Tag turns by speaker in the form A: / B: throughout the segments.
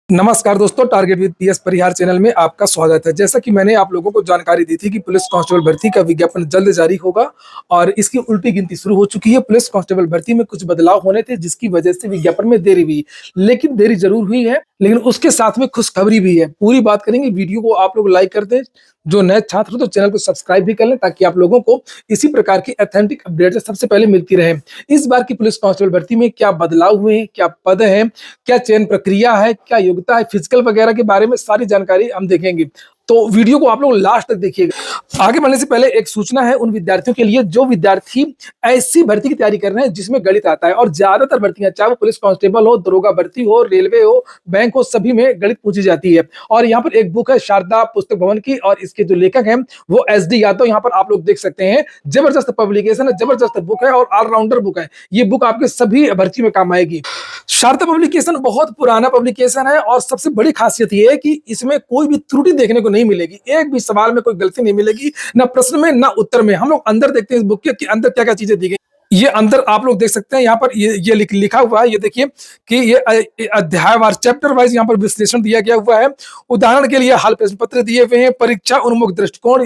A: नमस्कार दोस्तों, target with PS Parihar channel में आपका स्वागत है। जैसा कि मैंने आप लोगों को जानकारी दी थी कि पुलिस कांस्टेबल भर्ती का विज्ञापन जल्द जारी होगा और इसकी उल्टी गिनती शुरू हो चुकी है। पुलिस कांस्टेबल भर्ती में कुछ बदलाव होने थे जिसकी वजह से विज्ञापन में देरी हुई, लेकिन देरी जरूर हुई है, लेकिन उसके साथ में खुशखबरी भी है। पूरी बात करेंगे, वीडियो को आप लोग लाइक कर दें। जो नए छात्र हो तो चैनल को सब्सक्राइब भी कर लें ताकि आप लोगों को इसी प्रकार की ऑथेंटिक अपडेट सबसे पहले मिलती रहे। इस बार की पुलिस कांस्टेबल भर्ती में क्या बदलाव हुए हैं, क्या पद है, क्या चयन प्रक्रिया है, क्या योग्यता है, फिजिकल वगैरह के बारे में सारी जानकारी हम देखेंगे। तो वीडियो को आप लोग लास्ट तक देखिएगा। आगे बढ़ने से पहले एक सूचना है उन विद्यार्थियों के लिए जो विद्यार्थी ऐसी भर्ती की तैयारी कर रहे हैं जिसमें गणित आता है। और ज्यादातर भर्तियां, चाहे वो पुलिस कांस्टेबल हो, दरोगा भर्ती हो, रेलवे हो, बैंक हो, सभी में गणित पूछी जाती है। और यहाँ पर एक बुक है शारदा पुस्तक भवन की और इसके जो लेखक हैं वो SD यादव। यहाँ पर आप लोग देख सकते हैं, जबरदस्त पब्लिकेशन है, जबरदस्त बुक है और ऑलराउंडर बुक है। ये बुक आपके सभी भर्ती में काम आएगी। शारदा पब्लिकेशन बहुत पुराना पब्लिकेशन है और सबसे बड़ी खासियत ये है कि इसमें कोई भी त्रुटि देखने को नहीं मिलेगी। एक भी सवाल में कोई गलती नहीं मिलेगी, ना प्रश्न में ना उत्तर में। हम लोग अंदर देखते हैं इस बुक के अंदर क्या क्या चीजें दी गई। ये अंदर आप लोग देख सकते हैं, यहाँ पर ये लिखा हुआ है। ये देखिए कि ये अध्यायवार, चैप्टर वाइज यहाँ पर विश्लेषण दिया गया हुआ है। उदाहरण के लिए हाल प्रश्न पत्र दिए हुए हैं, परीक्षा उन्मुख दृष्टिकोण,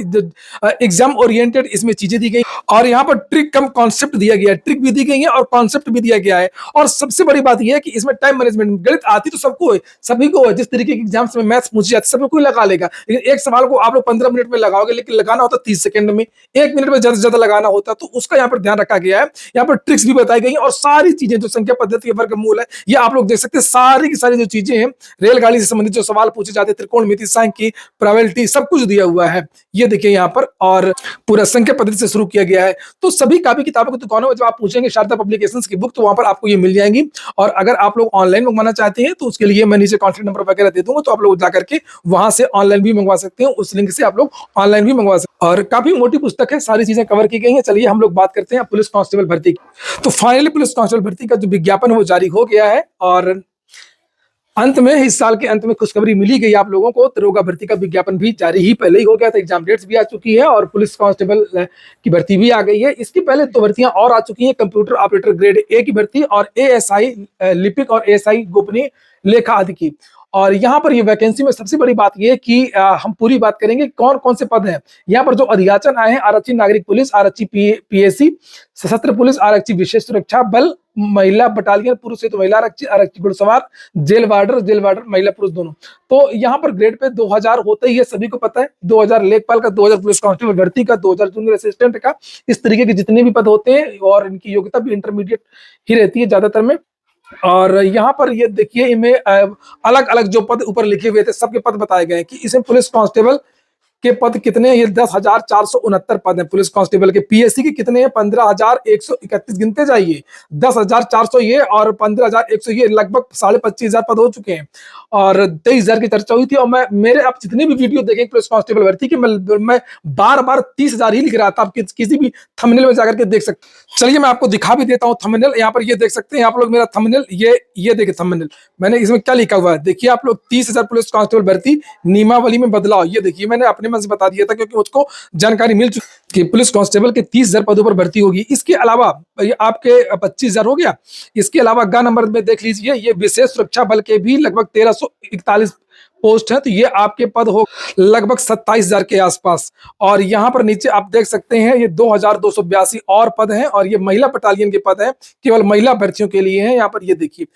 A: एग्जाम ओरिएंटेड इसमें चीजें दी गई और यहाँ पर ट्रिक कम कॉन्सेप्ट दिया गया है। ट्रिक भी दी गई है और कॉन्सेप्ट भी दिया गया है। और सबसे बड़ी बात यह है कि इसमें टाइम मैनेजमेंट, गणित आती तो सबको है, सभी को है। जिस तरीके के एग्जाम्स में मैथ्स पूछी जाती है सब कोई लगा लेगा, लेकिन एक सवाल को आप लोग 15 मिनट में लगाओगे, लेकिन लगाना होता 30 सेकंड में, 1 मिनट में ज्यादा से ज्यादा लगाना होता। तो उसका यहाँ पर ध्यान रखा गया है। यहाँ पर ट्रिक्स भी बताई गई और सारी चीजें जो संख्या पद्धति के वर्गमूल है, ये आप लोग देख सकते हैं। सारी की सारी जो चीजें हैं, रेलगाड़ी से संबंधित जो सवाल पूछे जाते हैं, त्रिकोणमिति, सांख्यिकी, प्रोबेबिलिटी, सब कुछ दिया हुआ है। ये देखिए यहाँ पर, और पूरा संख्या पद्धति से शुरू किया गया है। तो सभी कापी किताबों की दुकानों में जब आप पूछेंगे शारदा पब्लिकेशंस की बुक, तो वहां पर आपको ये मिल जाएंगी। और अगर आप लोग ऑनलाइन मंगवाना चाहते हैं तो उसके लिए मैं नीचे कॉन्टैक्ट नंबर वगैरह दे दूंगा, तो आप लोग जाकर के वहां से ऑनलाइन भी मंगवा सकते हैं। उस लिंक से आप लोग ऑनलाइन भी मंगवा सकते हैं। और काफी मोटी पुस्तक है, सारी चीजें कवर की गई हैं। चलिए हम लोग बात करते हैं पुलिस कांस्टेबल भर्ती की। तो फाइनली पुलिस कांस्टेबल भर्ती का जो विज्ञापन है वो जारी हो गया है और अंत में, इस साल के अंत में खुशखबरी मिली गई आप लोगों को। दरोगा भर्ती का विज्ञापन भी जारी ही पहले ही हो गया था, एग्जाम डेट्स भी आ चुकी है और पुलिस कांस्टेबल की भर्ती भी आ गई है। इसके पहले 2 भर्तियां और आ चुकी हैं, कंप्यूटर ऑपरेटर ग्रेड A की भर्ती और ASI लिपिक और ASI गोपनीय लेखा आदि की। और यहाँ पर ये वैकेंसी में सबसे बड़ी बात ये है कि हम पूरी बात करेंगे कौन कौन से पद हैं। यहाँ पर जो अधियाचन आए हैं, आरक्षी नागरिक पुलिस, आरक्षी PSC, सशस्त्र पुलिस, आरक्षी विशेष सुरक्षा बल, महिला बटालियन, पुरुष है तो महिला आरक्षी, आरक्षी घुड़सवार, जेल वार्डर महिला पुरुष दोनों। तो यहाँ पर ग्रेड पे 2000 होता ही है, सभी को पता है। 2000 लेखपाल का, 2000 पुलिस कांस्टेबल भर्ती का, 2000 जूनियर असिस्टेंट का, इस तरीके के जितने भी पद होते हैं और इनकी योग्यता भी इंटरमीडिएट ही रहती है ज्यादातर में। और यहाँ पर ये देखिए, इनमें अलग अलग जो पद ऊपर लिखे हुए थे सबके पद बताए गए हैं कि इसमें पुलिस कांस्टेबल के पद कितने हैं। ये 10,469 पद हैं पुलिस कांस्टेबल के। PSC के कितने हैं? 15,131 गिनते जाइए। 10,400 ये और 15,100 ये, लगभग 25,500 पद हो चुके हैं। और 23,000 की चर्चा हुई थी। और मेरे आप जितने भी वीडियो देखेंगे पुलिस कांस्टेबल भर्ती के, मैं बार बार 30,000 ही लिख रहा था। आप किसी भी थंबनेल में जाकर के देख सकते। चलिए मैं आपको दिखा भी देता हूँ थंबनेल। यहाँ पर ये देख सकते हैं आप लोग मेरा थंबनेल। ये देखिए थंबनेल, मैंने इसमें क्या लिखा हुआ है देखिए आप लोग। 30,000 पुलिस कांस्टेबल भर्ती, नियमावली में बदलाव। ये देखिए, मैंने अपने मन से बता दिया था क्योंकि मुझको जानकारी मिल चुकी कि पुलिस कांस्टेबल के 30,000 पदों पर भर्ती होगी। इसके अलावा ये आपके 25,000 हो गया। इसके अलावा ग नंबर में देख लीजिए, ये विशेष सुरक्षा बल के भी लगभग 1341 पोस्ट है। तो ये आपके पद हो लगभग 27,000 के आसपास। और यहाँ पर नीचे आप देख सकते हैं ये 2,282 और पद हैं और ये महिला बटालियन के पद हैं, केवल महिला भर्तियों के लिए हैं। यहाँ पर ये देखिए,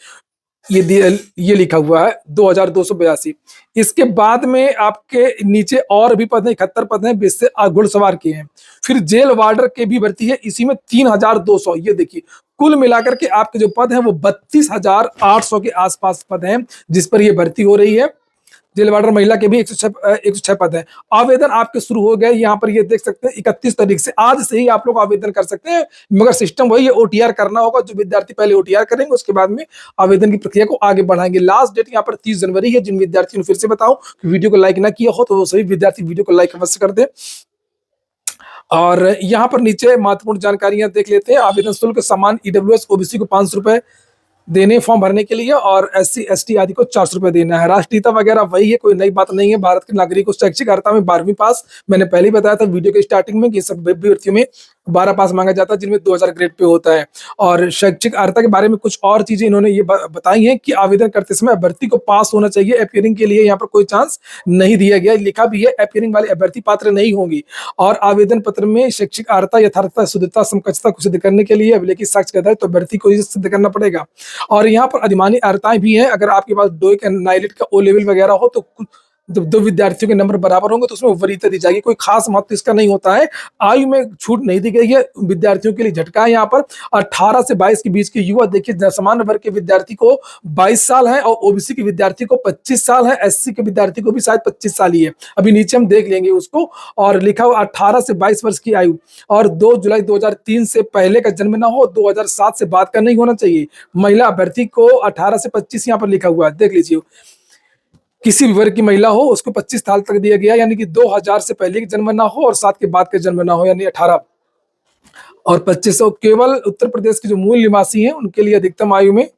A: ये लिखा हुआ है 2,282। इसके बाद में आपके नीचे और भी पद हैं, 71 पद हैं, जिससे घुड़सवार के हैं। फिर जेल वार्डर के भी भर्ती है, इसी में 3,200। ये देखिए, कुल मिलाकर के आपके जो पद हैं वो 32,800 के आसपास पद हैं जिस पर ये भर्ती हो रही है। जेल वार्डर महिला के भी 106 पद हैं। आवेदन आपके शुरू हो गए। यहाँ पर ये देख सकते हैं 31 तारीख से, आज से ही आप लोग आवेदन कर सकते हैं। मगर सिस्टम वही है, OTR करना होगा। जो विद्यार्थी पहले OTR करेंगे उसके बाद में आवेदन की प्रक्रिया को आगे बढ़ाएंगे। लास्ट डेट यहाँ पर 30 जनवरी है। जिन विद्यार्थियों ने, फिर से बताऊं, वीडियो को लाइक ना किया हो तो वो सभी विद्यार्थी वीडियो को लाइक अवश्य कर दे। और यहाँ पर नीचे महत्वपूर्ण जानकारियां देख लेते हैं। आवेदन शुल्क समान, EWS OBC को 500 रुपए देने फॉर्म भरने के लिए और SC ST आदि को 400 रुपए देना है। राष्ट्रीयता वगैरह वही है, कोई नई बात नहीं है। भारत के नागरिक को शैक्षिक अर्हता में 12वीं पास, मैंने पहले ही बताया था वीडियो के स्टार्टिंग में कि सब अभ्यर्थियों में 12 पास मांगा जाता है, जिनमें 2000 ग्रेड पे होता है। और शैक्षिक अर्हता के बारे में कुछ और चीजें इन्होंने ये बताई हैं कि आवेदन करते समय अभ्यर्थी को पास होना चाहिए। अपीयरिंग के लिए यहाँ पर कोई चांस नहीं दिया गया, लिखा भी है अपीयरिंग वाले अभ्यर्थी पात्र नहीं होंगी। और आवेदन पत्र में शैक्षिक अर्हता, यथार्थता, शुद्धता, समकक्षता को सिद्ध करने के लिए अभिलेखित साक्ष्य के आधार तो अभ्यर्थी को सिद्ध करना पड़ेगा। और यहाँ पर अधिमानी अर्हताएं भी हैं। अगर आपके पास डोइक या नाइलेट का ओ लेवल वगैरह हो तो जब दो विद्यार्थियों के नंबर बराबर होंगे तो उसमें वरीयता दी जाएगी। कोई खास महत्व इसका नहीं होता है। आयु में छूट नहीं दी गई है, विद्यार्थियों के लिए झटका है यहाँ पर। 18 से 22 के बीच के युवा, देखिए सामान्य वर्ग के विद्यार्थी को 22 साल है और ओबीसी के विद्यार्थी को 25 साल है, एससी के विद्यार्थी को भी शायद 25 साल ही है, अभी नीचे हम देख लेंगे उसको। और लिखा हुआ 18 से 22 वर्ष की आयु, और 2 जुलाई 2003 से पहले का जन्म ना हो, 2007 से बाद का नहीं होना चाहिए। महिला अभ्यर्थी को 18 से 25 यहाँ पर लिखा हुआ है, देख लीजिए। किसी भी वर्ग की महिला हो उसको 25 साल तक दिया गया, यानी कि 2000 से पहले की जन्म ना हो और 7 के बाद का जन्म ना हो, यानी 18 और 25। केवल उत्तर प्रदेश के जो मूल निवासी हैं उनके लिए अधिकतम आयु में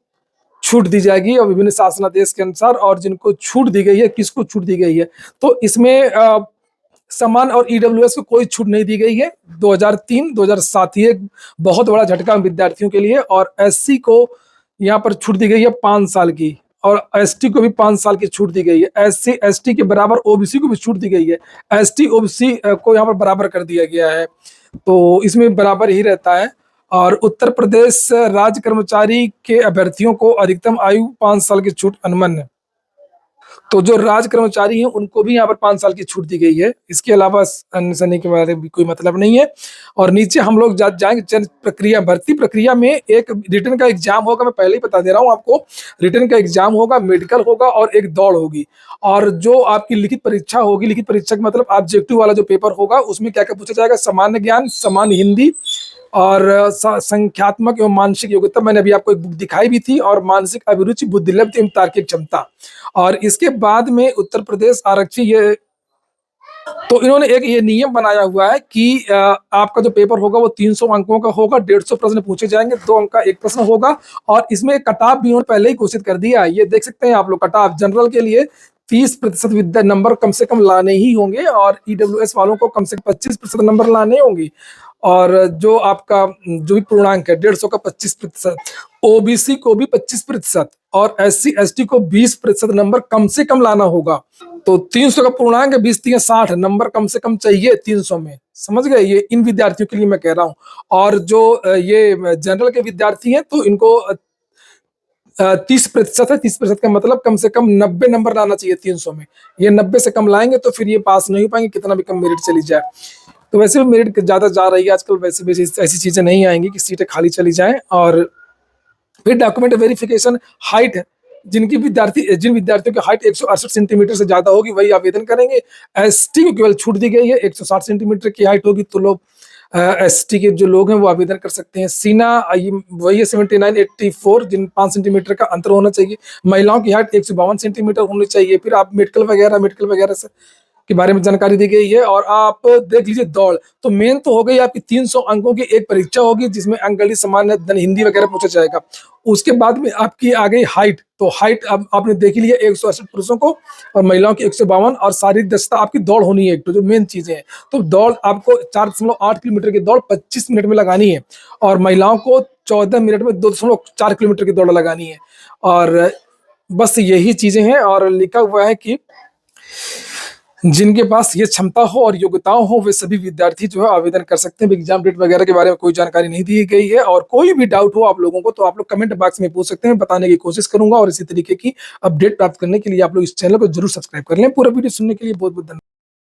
A: छूट दी जाएगी और विभिन्न शासनादेश के अनुसार। और जिनको छूट दी गई है, किसको छूट दी गई है, तो इसमें समान और ईडब्ल्यूएस को कोई छूट नहीं दी गई है। 2003 2007 ही एक बहुत बड़ा झटका विद्यार्थियों के लिए। और एससी को यहाँ पर छूट दी गई है 5 साल की, और एसटी को भी 5 साल की छूट दी गई है। एससी एसटी के बराबर ओबीसी को भी छूट दी गई है। एसटी ओबीसी को यहाँ पर बराबर कर दिया गया है, तो इसमें बराबर ही रहता है। और उत्तर प्रदेश राज्य कर्मचारी के अभ्यर्थियों को अधिकतम आयु 5 साल की छूट अनुमन्य। तो जो राज कर्मचारी हैं उनको भी यहाँ पर 5 साल की छूट दी गई है। इसके अलावा अन्य सैनिक के बारे में कोई मतलब नहीं है। और नीचे हम लोग जाएंगे चयन प्रक्रिया। भर्ती प्रक्रिया में एक रिटर्न का एग्जाम होगा, मैं पहले ही बता दे रहा हूँ आपको। रिटर्न का एग्जाम होगा, मेडिकल होगा और एक दौड़ होगी। और जो आपकी लिखित परीक्षा होगी, लिखित परीक्षा का मतलब ऑब्जेक्टिव वाला जो पेपर होगा, उसमें क्या क्या पूछा जाएगा, सामान्य ज्ञान, सामान्य हिंदी और संख्यात्मक एवं मानसिक योग्यता। मैंने अभी आपको एक बुक दिखाई भी थी। और मानसिक अभिरुचि, बुद्धिलब्धि एवं तार्किक क्षमता। और इसके बाद में उत्तर प्रदेश आरक्षी, ये तो इन्होंने एक ये नियम बनाया हुआ है कि आपका जो पेपर होगा वो 300 अंकों का होगा, 150 प्रश्न पूछे जाएंगे, 2 अंक का एक प्रश्न होगा। और इसमें कट ऑफ भी उन्होंने पहले ही घोषित कर दिया है, ये देख सकते हैं आप लोग। कट ऑफ जनरल के लिए 30% विद्या नंबर कम से कम लाने ही होंगे, और ईडब्ल्यूएस वालों को कम से कम 25% नंबर लाने होंगे। और जो आपका जो भी पूर्णांक है 150 का 25%, ओबीसी को भी 25% और एससी एसटी को 20% नंबर कम से कम लाना होगा। तो 300 का पूर्णांक है, 20 3 60 नंबर कम से कम चाहिए 300 में, समझ गए। ये इन विद्यार्थियों के लिए मैं कह रहा हूँ। और जो ये जनरल के विद्यार्थी हैं तो इनको 30% है। 30% का मतलब कम से कम 90 नंबर लाना चाहिए 300 में। ये 90 से कम लाएंगे तो फिर ये पास नहीं हो पाएंगे, कितना भी कम मेरिट चली जाए। तो वैसे भी मेरिट ज्यादा जा रही है आजकल, वैसे भी ऐसी चीजें नहीं आएंगी कि सीटें खाली चली जाएं। और फिर डॉक्यूमेंट वेरिफिकेशन, हाइट, जिन विद्यार्थियों की हाइट 168 सेंटीमीटर से ज्यादा होगी वही आवेदन करेंगे। एसटी को केवल छूट दी गई है, 160 सेंटीमीटर की हाइट होगी तो लोग एसटी के जो लोग हैं वो आवेदन कर सकते हैं। सीना वही है 79-84, जिन 5 सेंटीमीटर का अंतर होना चाहिए। महिलाओं की हाइट 152 सेंटीमीटर होनी चाहिए। फिर आप मेडिकल वगैरह से के बारे में जानकारी दी गई है। और आप देख लीजिए दौड़, तो मेन तो हो गई आपकी 300 अंकों की एक परीक्षा होगी जिसमें अंक गणित, सामान्य, हिंदी वगैरह पूछा जाएगा। उसके बाद में आपकी आ गई हाइट। तो हाइट अब आपने देख लिया 168 पुरुषों को और महिलाओं की 152, और शारीरिक दक्षता आपकी दौड़ होनी है, तो जो मेन चीजें हैं। तो दौड़ आपको 4.8 किलोमीटर की दौड़ 25 मिनट में लगानी है, और महिलाओं को 14 मिनट में 2.4 किलोमीटर की दौड़ लगानी है। और बस यही चीजें हैं। और लिखा हुआ है कि जिनके पास ये क्षमता हो और योग्यताओं हो वे सभी विद्यार्थी जो है आवेदन कर सकते हैं। एग्जाम डेट वगैरह के बारे में कोई जानकारी नहीं दी गई है। और कोई भी डाउट हो आप लोगों को तो आप लोग कमेंट बॉक्स में पूछ सकते हैं, बताने की कोशिश करूंगा। और इसी तरीके की अपडेट प्राप्त करने के लिए आप लोग इस चैनल को जरूर सब्सक्राइब कर लें। पूरा वीडियो सुनने के लिए बहुत बहुत धन्यवाद।